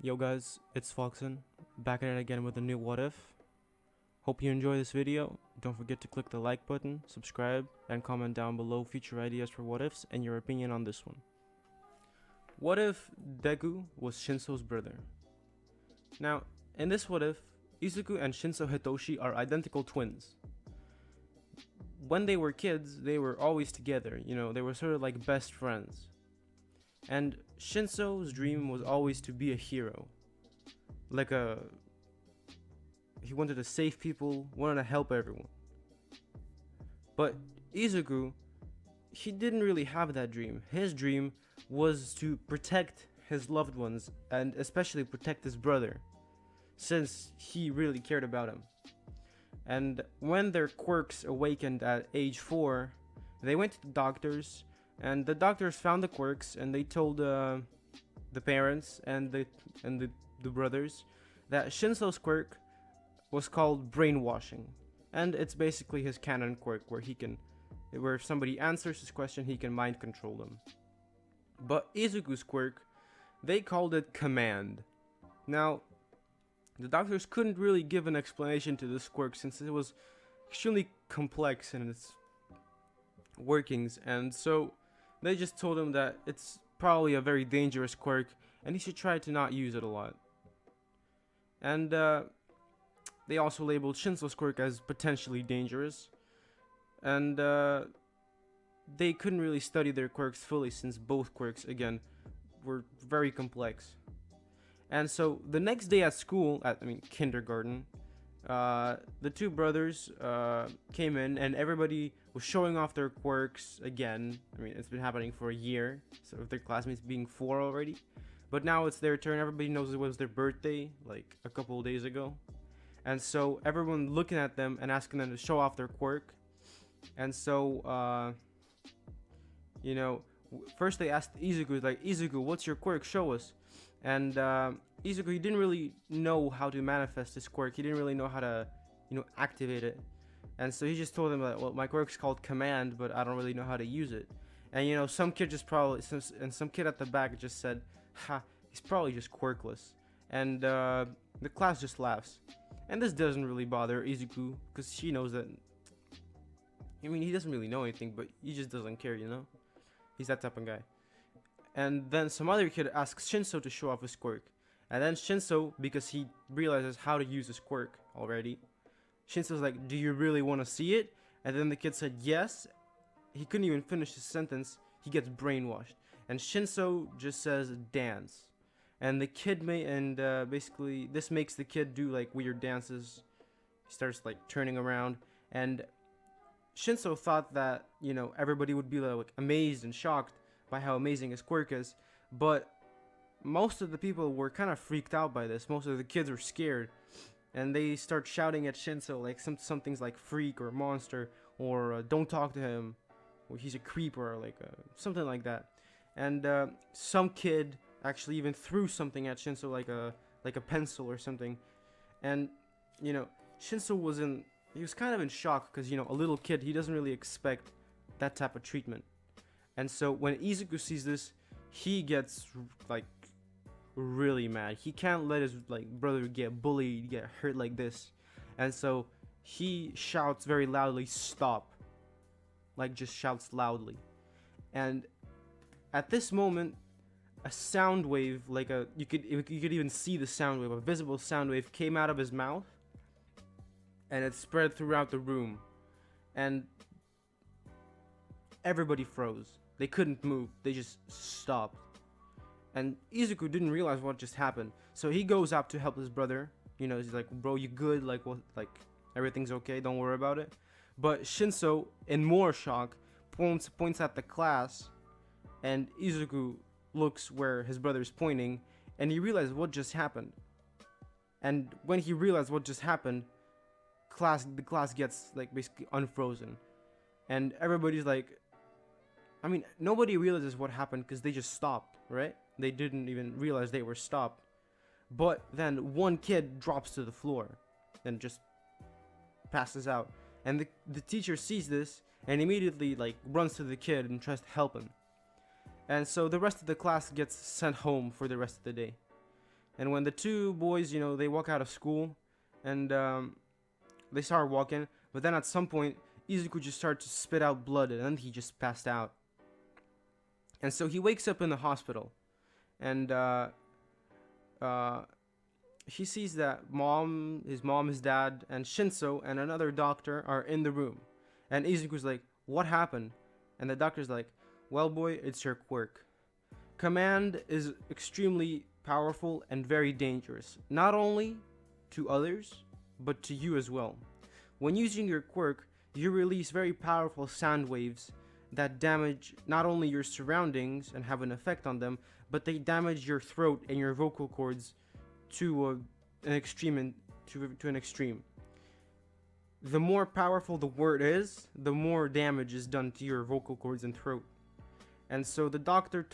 Yo guys, it's Foxen, back at it again with a new what if. Hope you enjoy this video. Don't forget to click the like button, subscribe, and comment down below future ideas for what ifs and your opinion on this one. What if DEKU was Shinso's brother? Now, in this what if, Izuku and Shinso Hitoshi are identical twins. When they were kids, they were always together, they were sort of like best friends. And Shinso's dream was always to be a hero. He wanted to save people, wanted to help everyone. But Izuku, he didn't really have that dream. His dream was to protect his loved ones, and especially protect his brother, since he really cared about him. And when their quirks awakened at age 4, they went to the doctors, and the doctors found the quirks, and they told the parents and the brothers that Shinso's quirk was called brainwashing, and it's basically his canon quirk where if somebody answers his question, he can mind control them. But Izuku's quirk, they called it command. Now, the doctors couldn't really give an explanation to this quirk since it was extremely complex in its workings, and so they just told him that it's probably a very dangerous quirk and he should try to not use it a lot. And they also labeled Shinso's quirk as potentially dangerous, and they couldn't really study their quirks fully since both quirks, again, were very complex. And so the next day at school, kindergarten, the two brothers came in and everybody was showing off their quirks again. It's been happening for a year, so with their classmates being 4 already. But now it's their turn. Everybody knows it was their birthday, like a couple of days ago. And so everyone looking at them and asking them to show off their quirk. And so, first they asked Izuku, like, Izuku, what's your quirk? Show us. And Izuku, he didn't really know how to manifest his quirk. He didn't really know how to, activate it. And so he just told them that, well, my quirk's called command, but I don't really know how to use it. And some kid some kid at the back just said, ha, he's probably just quirkless. And the class just laughs. And this doesn't really bother Izuku, because she knows that, he doesn't really know anything, but he just doesn't care, He's that type of guy. And then some other kid asks Shinso to show off his quirk. And then Shinso, because he realizes how to use his quirk already, Shinso's like, do you really want to see it? And then the kid said yes. He couldn't even finish his sentence. He gets brainwashed. And Shinso just says dance. And the kid basically this makes the kid do like weird dances. He starts like turning around. And Shinso thought that, everybody would be like amazed and shocked by how amazing his quirk is. But most of the people were kind of freaked out by this. Most of the kids were scared, and they start shouting at Shinso like some things like freak or monster or don't talk to him, or he's a creep, or like something like that. And some kid actually even threw something at Shinso, like a pencil or something. And Shinso he was kind of in shock because a little kid, he doesn't really expect that type of treatment. And so when Izuku sees this, he gets like really mad. He can't let his brother get bullied, get hurt like this. And so he shouts very loudly, stop. Just shouts loudly. And at this moment, a sound wave, you could even see the sound wave, a visible sound wave came out of his mouth, and it spread throughout the room. And everybody froze. They couldn't move. They just stopped. And Izuku didn't realize what just happened. So he goes up to help his brother. He's like, bro, you good? Everything's okay. Don't worry about it. But Shinso, in more shock, points at the class. And Izuku looks where his brother is pointing. And he realizes what just happened. And when he realized what just happened, the class gets basically unfrozen. And everybody's like, nobody realizes what happened because they just stopped, right? They didn't even realize they were stopped. But then one kid drops to the floor and just passes out. And the teacher sees this and immediately runs to the kid and tries to help him. And so the rest of the class gets sent home for the rest of the day. And when the two boys, they walk out of school, and they start walking, but then at some point, Izuku just started to spit out blood, and then he just passed out. And so he wakes up in the hospital, and he sees that his mom, his dad, and Shinso and another doctor are in the room. And Izuku's like, what happened? And the doctor's like, well, boy, it's your quirk. Command is extremely powerful and very dangerous, not only to others, but to you as well. When using your quirk, you release very powerful sound waves that damage not only your surroundings and have an effect on them, but they damage your throat and your vocal cords to an extreme. The more powerful the word is, the more damage is done to your vocal cords and throat. And so the doctor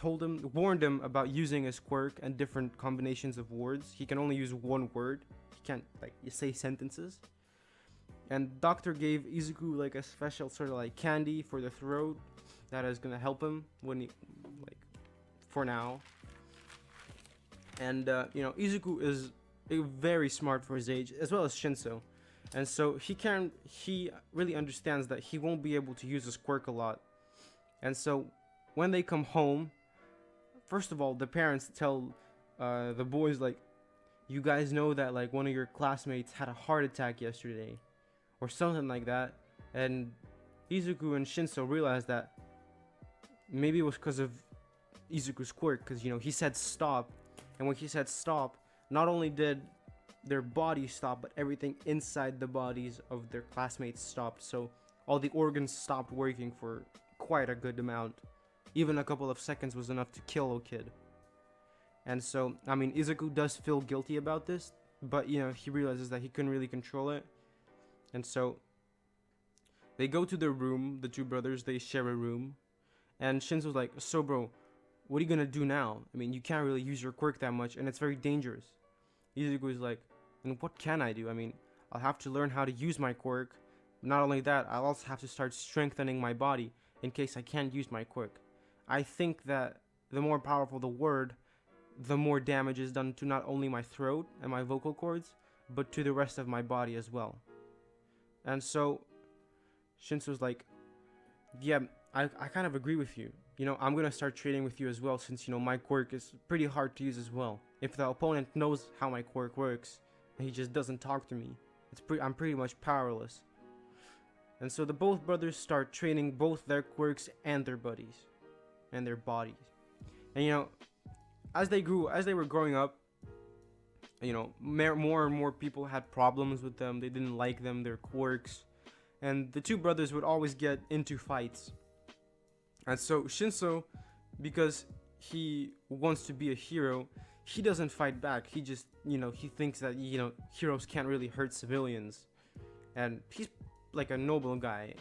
warned him about using his quirk and different combinations of words. He can only use one word. He can't say sentences. And doctor gave Izuku a special sort of candy for the throat that is gonna help him when he for now. And Izuku is very smart for his age, as well as Shinso. And so he really understands that he won't be able to use his quirk a lot. And so when they come home, first of all, the parents tell the boys, you guys know that one of your classmates had a heart attack yesterday, or something like that. And Izuku and Shinso realize that maybe it was because of Izuku's quirk, because he said stop, and when he said stop, not only did their bodies stop, but everything inside the bodies of their classmates stopped. So all the organs stopped working for quite a good amount. Even a couple of seconds was enough to kill a kid. And so, Izuku does feel guilty about this, but he realizes that he couldn't really control it. And so they go to their room, the two brothers, they share a room. And Shinso's like, so bro, what are you gonna do now? You can't really use your quirk that much, and it's very dangerous. Izuku's like, and what can I do? I'll have to learn how to use my quirk. Not only that, I'll also have to start strengthening my body in case I can't use my quirk. I think that the more powerful the word, the more damage is done to not only my throat and my vocal cords, but to the rest of my body as well. And so Shinso's like, yeah, I kind of agree with you. I'm going to start trading with you as well, since, my quirk is pretty hard to use as well. If the opponent knows how my quirk works, and he just doesn't talk to me, I'm pretty much powerless. And so the both brothers start training both their quirks and their buddies, and their bodies. And, as they were growing up, more and more people had problems with them. They didn't like them, their quirks. And the two brothers would always get into fights. And so Shinso, because he wants to be a hero, he doesn't fight back. He just, he thinks that, heroes can't really hurt civilians. And he's like a noble guy.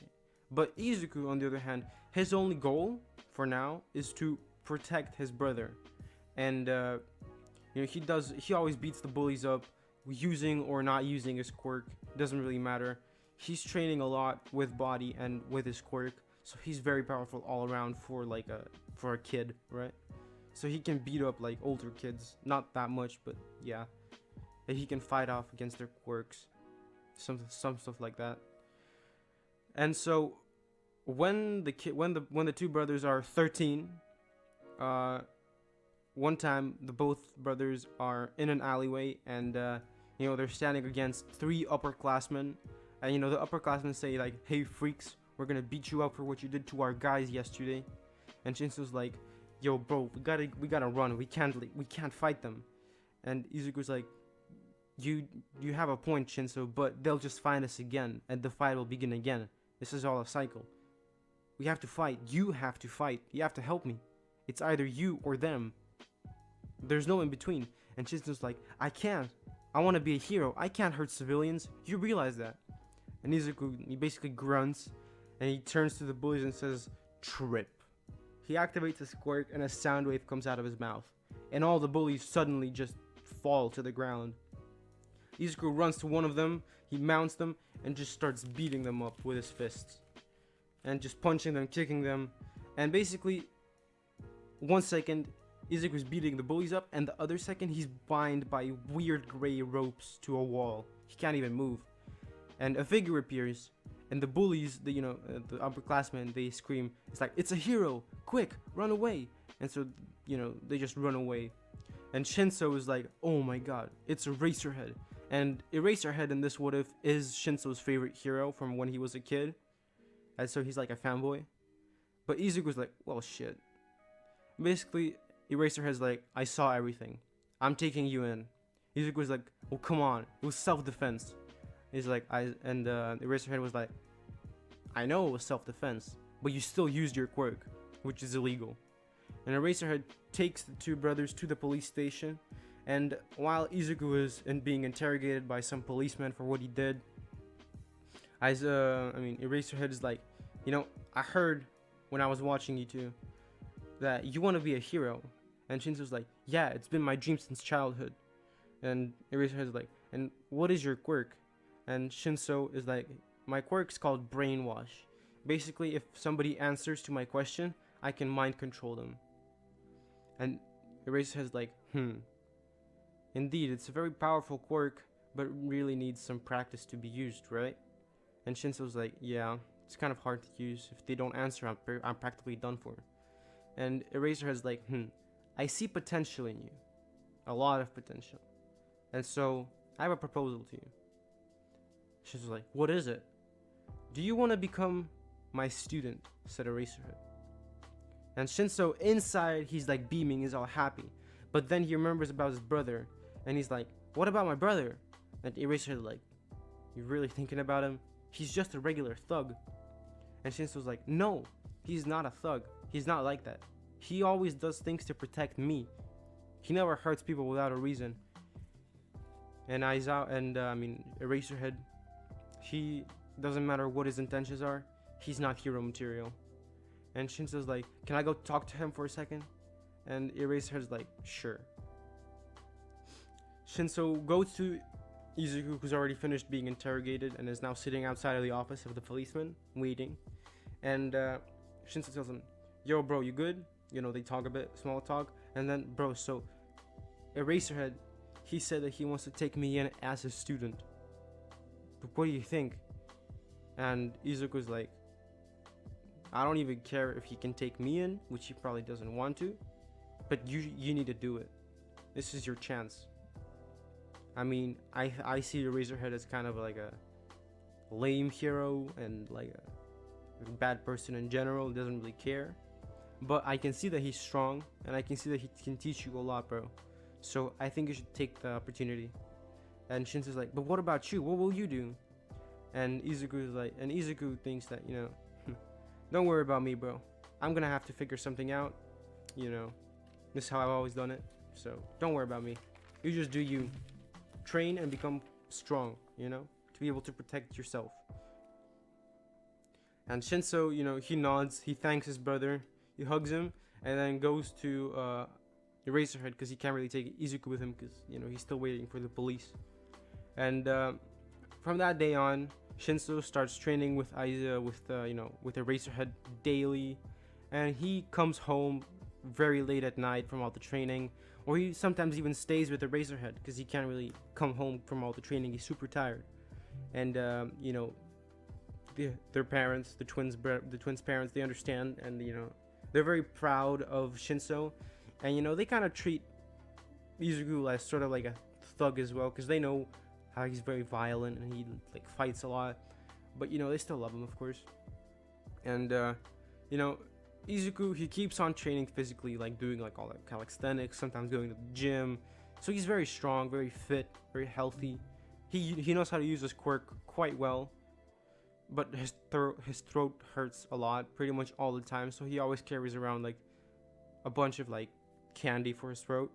But Izuku, on the other hand, his only goal for now is to protect his brother. And, he always beats the bullies up, using or not using his quirk. Doesn't really matter. He's training a lot with body and with his quirk. So he's very powerful all around for a kid, right? So he can beat up older kids, not that much, but yeah. And he can fight off against their quirks, some stuff like that. And so when the two brothers are 13, one time the both brothers are in an alleyway, and they're standing against three upperclassmen, and the upperclassmen say hey freaks, we're gonna beat you up for what you did to our guys yesterday. And Shinso's like, yo bro, we gotta run, we can't fight them. And Izuku's like, you have a point, Shinso, but they'll just find us again and the fight will begin again. This is all a cycle. We have to fight. You have to fight. You have to help me. It's either you or them. There's no in between. And Shinso's like, I can't. I want to be a hero. I can't hurt civilians. You realize that. And Izuku, he basically grunts, and he turns to the bullies and says, trip. He activates his quirk, and a sound wave comes out of his mouth. And all the bullies suddenly just fall to the ground. Izuku runs to one of them, he mounts them, and just starts beating them up with his fists. And just punching them, kicking them. And basically, 1 second, Izuku's beating the bullies up, and the other second he's bound by weird gray ropes to a wall. He can't even move. And a figure appears, and the bullies, the upperclassmen, they scream, it's like, it's a hero, quick, run away. And so, they just run away. And Shinso is like, oh my god, it's Eraserhead. And Eraserhead in this what if is Shinso's favorite hero from when he was a kid. And so he's like a fanboy. But Izuku's like, well, shit. Basically, Eraserhead's like, I saw everything. I'm taking you in. Izuku's like, well, come on. It was self-defense. He's like, Eraserhead was like, I know it was self-defense, but you still used your quirk, which is illegal. And Eraserhead takes the two brothers to the police station, and while Izuku is being interrogated by some policeman for what he did, Eraserhead is like, I heard when I was watching you two that you want to be a hero. And Shinso's like, yeah, it's been my dream since childhood. And Eraserhead's like, and what is your quirk? And Shinso is like, my quirk's called brainwash. Basically, if somebody answers to my question, I can mind control them. And Eraserhead's like, indeed, it's a very powerful quirk, but really needs some practice to be used, right? And Shinso's like, yeah, it's kind of hard to use. If they don't answer, I'm practically done for. And Eraserhead's like, I see potential in you. A lot of potential. And so, I have a proposal to you. Shinso's like, what is it? Do you want to become my student? Said Eraserhead. And Shinso, inside, he's like beaming, he's all happy. But then he remembers about his brother. And he's like, what about my brother? And Eraserhead like, you really thinking about him? He's just a regular thug. And Shinso's like, no, he's not a thug. He's not like that. He always does things to protect me. He never hurts people without a reason. And Eraserhead, he doesn't matter what his intentions are, he's not hero material. And Shinso's like, can I go talk to him for a second? And Eraserhead's like, sure. Shinso goes to Izuku, who's already finished being interrogated and is now sitting outside of the office of the policeman, waiting. And Shinso tells him, yo bro, you good? They talk a bit, small talk. And then, bro, so Eraserhead, he said that he wants to take me in as a student. But what do you think? And Izuku's like, I don't even care if he can take me in, which he probably doesn't want to, but you need to do it. This is your chance. I see Eraserhead as kind of like a lame hero and like a bad person in general, doesn't really care. But I can see that he's strong, and I can see that he can teach you a lot, bro. So I think you should take the opportunity. And Shinso's like, but what about you? What will you do? And Izuku thinks that, don't worry about me, bro. I'm gonna have to figure something out. This is how I've always done it. So don't worry about me. You just do you. Train and become strong, to be able to protect yourself. And Shinso, he nods, he thanks his brother, he hugs him, and then goes to Eraserhead because he can't really take Izuku with him because, he's still waiting for the police. And from that day on, Shinso starts training with Eraserhead daily, and he comes home very late at night from all the training, or he sometimes even stays with Eraserhead because he can't really come home from all the training. He's super tired, and their parents, the twins' parents, they understand, and they're very proud of Shinso, and they kind of treat Izuku as sort of like a thug as well because they know how he's very violent and he like fights a lot, but they still love him, of course. And Izuku, he keeps on training physically, like doing like all that calisthenics, sometimes going to the gym, so he's very strong, very fit, very healthy. He knows how to use his quirk quite well, but his throat hurts a lot pretty much all the time, so he always carries around like a bunch of like candy for his throat.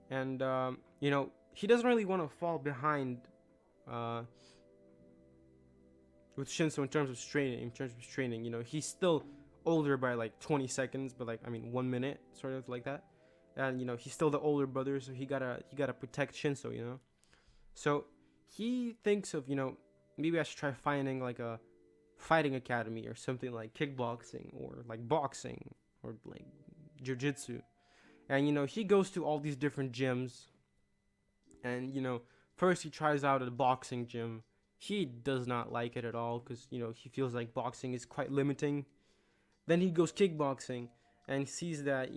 And he doesn't really want to fall behind with Shinso in terms of training. He's still older by like 20 seconds, but 1 minute, sort of like that. And he's still the older brother, so he gotta protect Shinso. So he thinks of maybe I should try finding like a fighting academy or something like kickboxing or like boxing or like jiu-jitsu. And he goes to all these different gyms, and first he tries out at a boxing gym. He does not like it at all because he feels like boxing is quite limiting. Then he goes kickboxing and sees that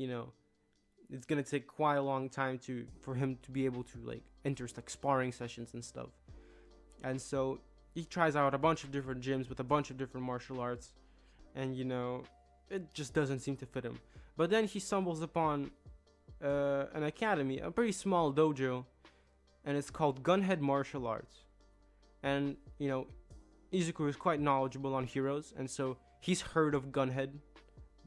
it's gonna take quite a long time for him to be able to like enter like sparring sessions and stuff. And so he tries out a bunch of different gyms with a bunch of different martial arts, and it just doesn't seem to fit him. But then he stumbles upon an academy, a pretty small dojo, and it's called Gunhead Martial Arts. And Izuku is quite knowledgeable on heroes, and so he's heard of Gunhead,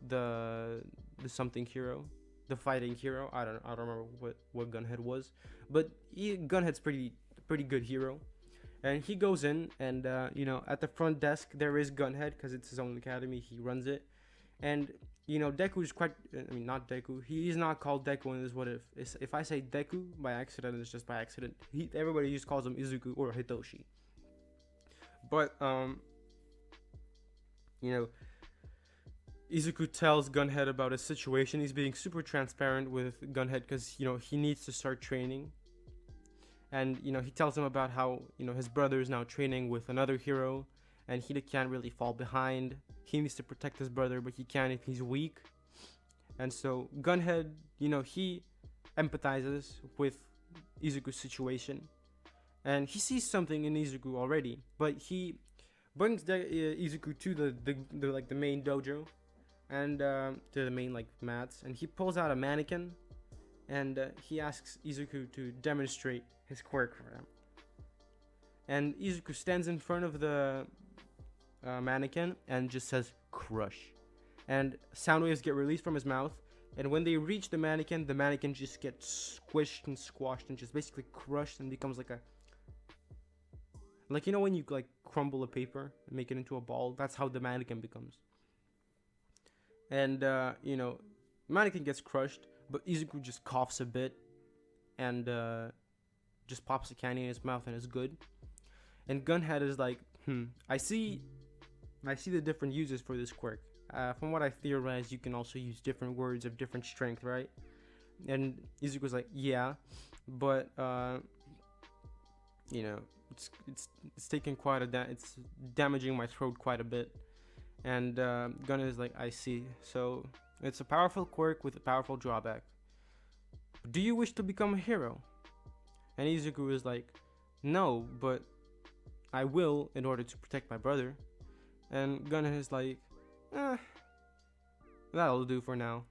the something hero, the fighting hero. I don't remember what Gunhead was, but Gunhead's pretty good hero. And he goes in, and at the front desk there is Gunhead because it's his own academy. He runs it, and Deku is quite. I mean, not Deku. He's not called Deku in this. What if I say Deku by accident? It's just by accident. Everybody just calls him Izuku or Hitoshi. But Izuku tells Gunhead about his situation. He's being super transparent with Gunhead because he needs to start training. And he tells him about how his brother is now training with another hero, and he can't really fall behind. He needs to protect his brother, but he can't if he's weak. And so Gunhead, he empathizes with Izuku's situation, and he sees something in Izuku already. But he brings Izuku to the main dojo, and to the main like mats, and he pulls out a mannequin, and he asks Izuku to demonstrate his quirk for him. And Izuku stands in front of the mannequin and just says crush, and sound waves get released from his mouth, and when they reach the mannequin just gets squished and squashed and just basically crushed and becomes like when you like crumble a paper and make it into a ball. That's how the mannequin becomes. And mannequin gets crushed, but Izuku just coughs a bit and just pops the candy in his mouth and is good. And Gunhead is like, I see the different uses for this quirk. From what I theorize, you can also use different words of different strength, right? And Izuku's like, yeah, but it's taking quite it's damaging my throat quite a bit. And Gunhead is like, I see. So it's a powerful quirk with a powerful drawback. Do you wish to become a hero? And Izuku is like, no, but I will in order to protect my brother. And Gunhead is like, that'll do for now.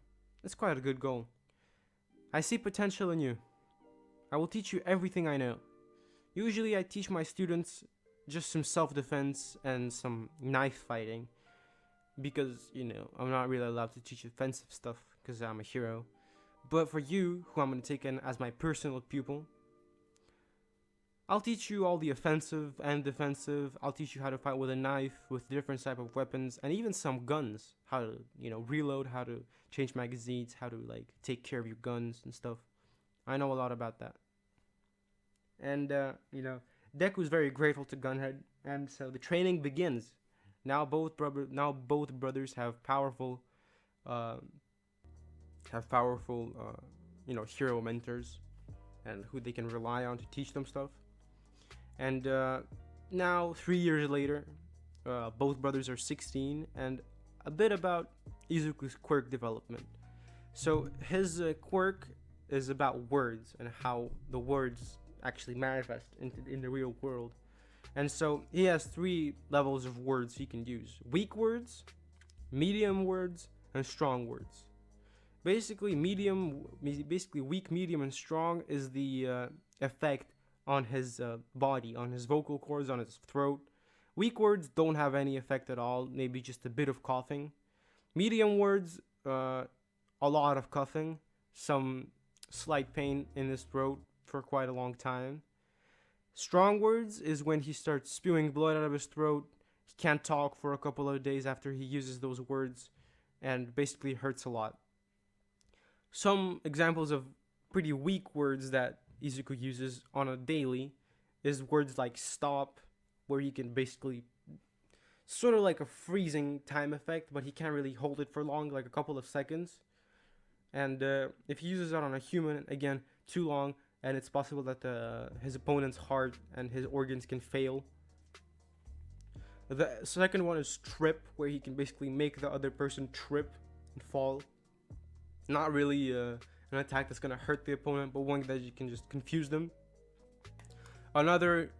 It's quite a good goal. I see potential in you. I will teach you everything I know. Usually I teach my students just some self-defense and some knife fighting, because I'm not really allowed to teach offensive stuff because I'm a hero. But for you, who I'm going to take in as my personal pupil, I'll teach you all the offensive and defensive. I'll teach you how to fight with a knife, with different type of weapons, and even some guns. How to, reload, how to change magazines, how to, take care of your guns and stuff. I know a lot about that. And, Deku is very grateful to Gunhead, and so the training begins. Now both brothers have powerful, hero mentors, and who they can rely on to teach them stuff. And now, 3 years later, both brothers are 16, and a bit about Izuku's quirk development. So his quirk is about words and how the words actually manifest in the real world. And so he has 3 levels of words he can use: weak words, medium words, and strong words. Basically, weak, medium, and strong is the effect on his body, on his vocal cords, on his throat. Weak words don't have any effect at all, maybe just a bit of coughing. Medium words, a lot of coughing, some slight pain in his throat for quite a long time. Strong words is when he starts spewing blood out of his throat. He can't talk for a couple of days after he uses those words, and basically hurts a lot. Some examples of pretty weak words that Izuku uses on a daily is words like stop, where he can basically sort of like a freezing time effect, but he can't really hold it for long, like a couple of seconds. And if he uses that on a human, again, too long, and it's possible that his opponent's heart and his organs can fail. The second one is trip, where he can basically make the other person trip and fall. Not really an attack that's gonna hurt the opponent, but one that you can just confuse them. Another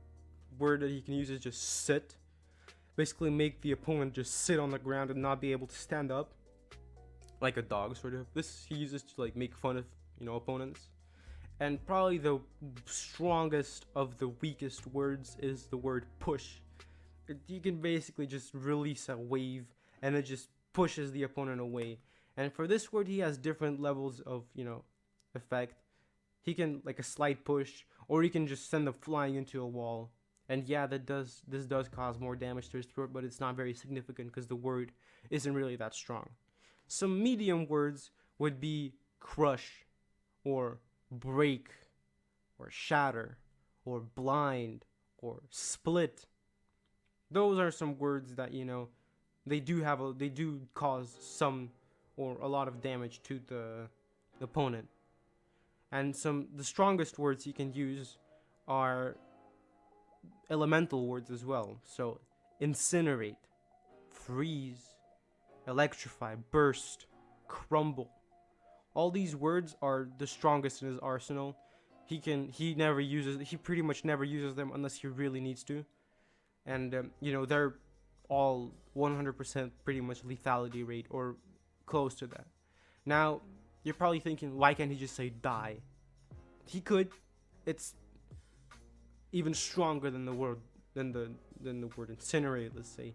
word that he can use is just sit. Basically make the opponent just sit on the ground and not be able to stand up. Like a dog, sort of. This he uses to like make fun of, opponents. And probably the strongest of the weakest words is the word push. You can basically just release a wave and it just pushes the opponent away. And for this word, he has different levels of, effect. He can like a slight push, or he can just send them flying into a wall. And yeah, this does cause more damage to his throat, but it's not very significant because the word isn't really that strong. Some medium words would be crush, or break, or shatter, or blind, or split. Those are some words that they do cause some or a lot of damage to the opponent. And the strongest words you can use are elemental words as well. So incinerate, freeze, electrify, burst, crumble. All these words are the strongest in his arsenal. He pretty much never uses them unless he really needs to. And they're all 100% pretty much lethality rate or close to that. Now, you're probably thinking, why can't he just say die? He could. It's even stronger than the word incinerate, let's say.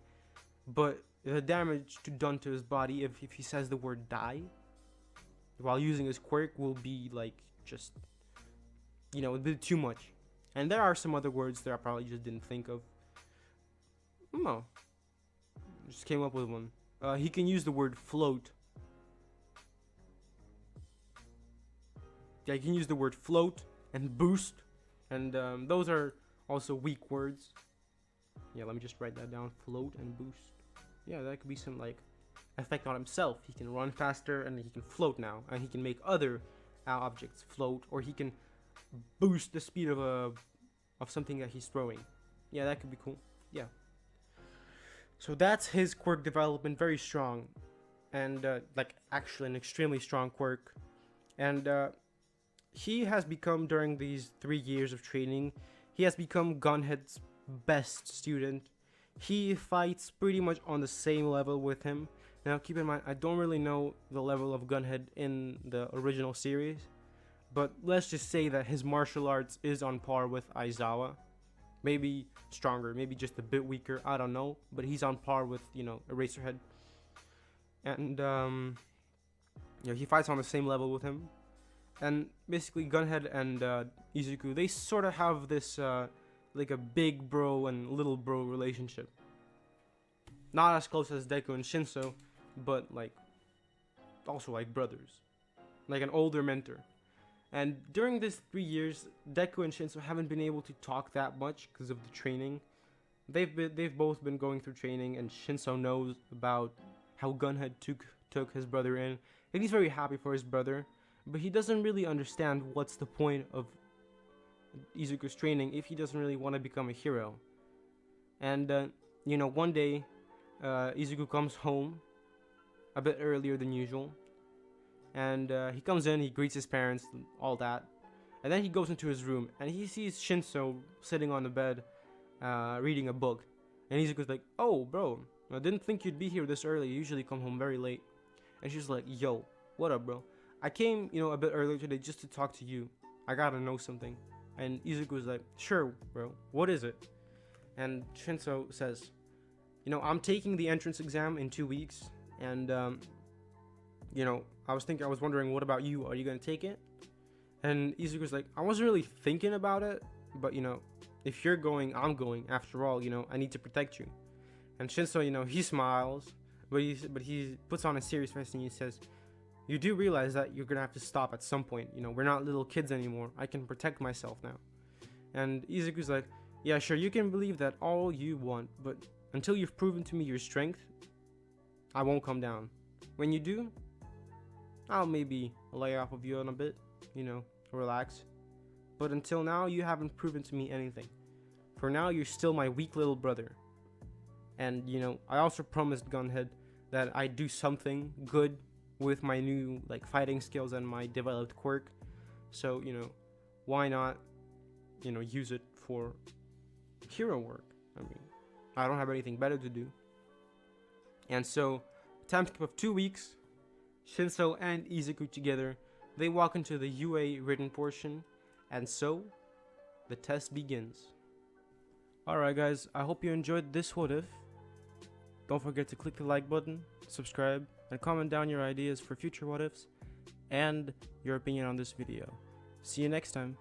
But the damage done to his body if he says the word die while using his quirk will be like just a bit too much. And there are some other words that I probably just didn't think of. No. Just came up with one. He can use the word float. Yeah, he can use the word float and boost. And those are also weak words. Yeah, let me just write that down. Float and boost. Yeah, that could be some like effect on himself. He can run faster and he can float now. And he can make other objects float. Or he can boost the speed of something that he's throwing. Yeah, that could be cool. Yeah. So that's his quirk development, very strong, and actually an extremely strong quirk. And he has become, during these 3 years of training, he has become Gunhead's best student. He fights pretty much on the same level with him. Now keep in mind, I don't really know the level of Gunhead in the original series, but let's just say that his martial arts is on par with Aizawa. Maybe stronger, maybe just a bit weaker, I don't know. But he's on par with, Eraserhead. And, he fights on the same level with him. And basically, Gunhead and Izuku, they sort of have this, like a big bro and little bro relationship. Not as close as Deku and Shinso, but, also like brothers. Like an older mentor. And during these 3 years, Deku and Shinso haven't been able to talk that much because of the training. They've both been going through training, and Shinso knows about how Gunhead took his brother in, and he's very happy for his brother. But he doesn't really understand what's the point of Izuku's training if he doesn't really want to become a hero. And one day, Izuku comes home a bit earlier than usual. And he comes in, he greets his parents, all that. And then he goes into his room, and he sees Shinso sitting on the bed, reading a book. And Izuku's like, oh, bro, I didn't think you'd be here this early. You usually come home very late. And she's like, yo, what up, bro? I came, a bit earlier today just to talk to you. I gotta know something. And Izuku's like, sure, bro, what is it? And Shinso says, I'm taking the entrance exam in 2 weeks. And, I was wondering, what about you? Are you gonna take it? And Izuku's like, I wasn't really thinking about it, but if you're going, I'm going. After all, I need to protect you. And Shinso, he smiles, but he puts on a serious face and he says, you do realize that you're gonna have to stop at some point. We're not little kids anymore. I can protect myself now. And Izuku's like, yeah, sure, you can believe that all you want, but until you've proven to me your strength, I won't come down. When you do, I'll maybe lay off of you on a bit, you know, relax. But until now, you haven't proven to me anything. For now, you're still my weak little brother. And, you know, I also promised Gunhead that I'd do something good with my new, like, fighting skills and my developed quirk. So, you know, why not, you know, use it for hero work? I mean, I don't have anything better to do. And so, time skip of 2 weeks, Shinso and Izuku together, they walk into the UA written portion, and so, the test begins. Alright guys, I hope you enjoyed this what if. Don't forget to click the like button, subscribe, and comment down your ideas for future what ifs, and your opinion on this video. See you next time.